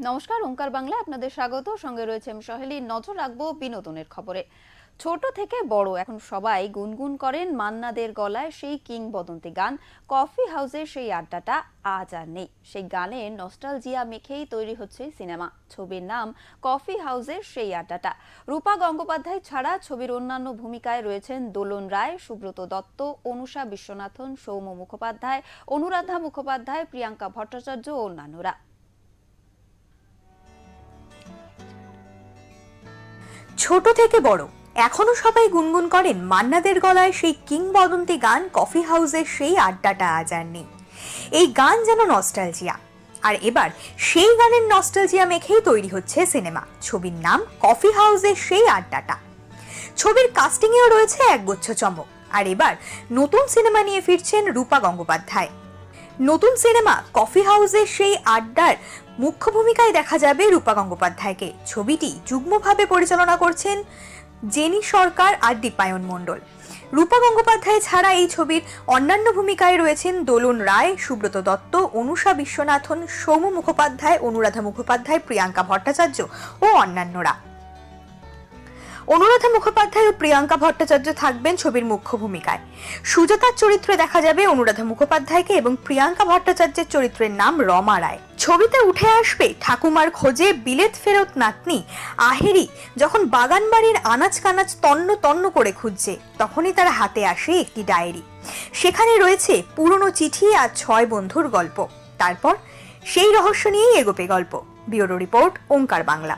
নমস্কার, ওঙ্কার বাংলায় আপনাদের স্বাগত। সঙ্গে রয়েছে আমি সহেলি। নজর রাখবো বিনোদনের খবরে। ছোট থেকে বড় এখন সবাই গুনগুন করেন মান্না দের গলায় সেই কিংবদন্তি গান কফি হাউসের সেই আড্ডাটা আজ আর নেই। সেই গানের নস্টালজিয়া মেখেই তৈরি হচ্ছে সিনেমা। ছবির নাম কফি হাউসের সেই আড্ডাটা। রূপা গঙ্গোপাধ্যায় ছাড়া ছবির অন্যান্য ভূমিকায় রয়েছেন দোলন রায়, সুব্রত দত্ত, অনুষা বিশ্বনাথন, সৌম্য মুখোপাধ্যায়, অনুরাধা মুখোপাধ্যায়, প্রিয়াঙ্কা ভট্টাচার্য ও অন্যান্যরা। ছোট থেকে বড় এখনো সবাই গুনগুন করেন মান্নাদের গলায় সেই কিংবদন্তি গান কফি হাউসের সেই আড্ডাটা আজ আর নেই। এই গান যেন নস্টালজিয়া, আর এবার সেই গানের নস্টালজিয়া মেখেই তৈরি হচ্ছে সিনেমা। ছবির নাম কফি হাউসের সেই আড্ডাটা। ছবির কাস্টিং এও রয়েছে একগুচ্ছ চমক। আর এবার নতুন সিনেমা নিয়ে ফিরছেন রূপা গঙ্গোপাধ্যায়। নতুন সিনেমা কফি হাউসের সেই আড্ডার মুখ্য ভূমিকায় দেখা যাবে রূপা গঙ্গোপাধ্যায়কে। ছবিটি যুগ্মভাবে পরিচালনা করছেন জেনি সরকার আর দীপায়ন মণ্ডল। রূপা গঙ্গোপাধ্যায় ছাড়া এই ছবির অন্যান্য ভূমিকায় রয়েছেন দোলন রায়, সুব্রত দত্ত, অনুষা বিশ্বনাথন, সৌম্য মুখোপাধ্যায়, অনুরাধা মুখোপাধ্যায়, প্রিয়াঙ্কা ভট্টাচার্য ও অন্যান্যরা। অনুরাধা মুখোপাধ্যায় ও প্রিয়াঙ্কা ভট্টাচার্য থাকবেন ছবির মুখ্য ভূমিকায়। সুজাতার চরিত্রে দেখা যাবে অনুরাধা মুখোপাধ্যায়কে এবং প্রিয়াঙ্কা ভট্টাচার্যের চরিত্রের নাম রমা রায়। ছবিতে উঠে আসবে ঠাকুমার খোঁজে বিলেত ফেরত নাতনি আহেরি যখন বাগান বাড়ির আনাজ কানাজ তন্ন তন্ন করে খুঁজছে, তখনই তার হাতে আসে একটি ডায়েরি। সেখানে রয়েছে পুরনো চিঠি আর 6 বন্ধুর গল্প। তারপর সেই রহস্য নিয়েই এগোবে গল্প। ব্যুরো রিপোর্ট, ওঙ্কার বাংলা।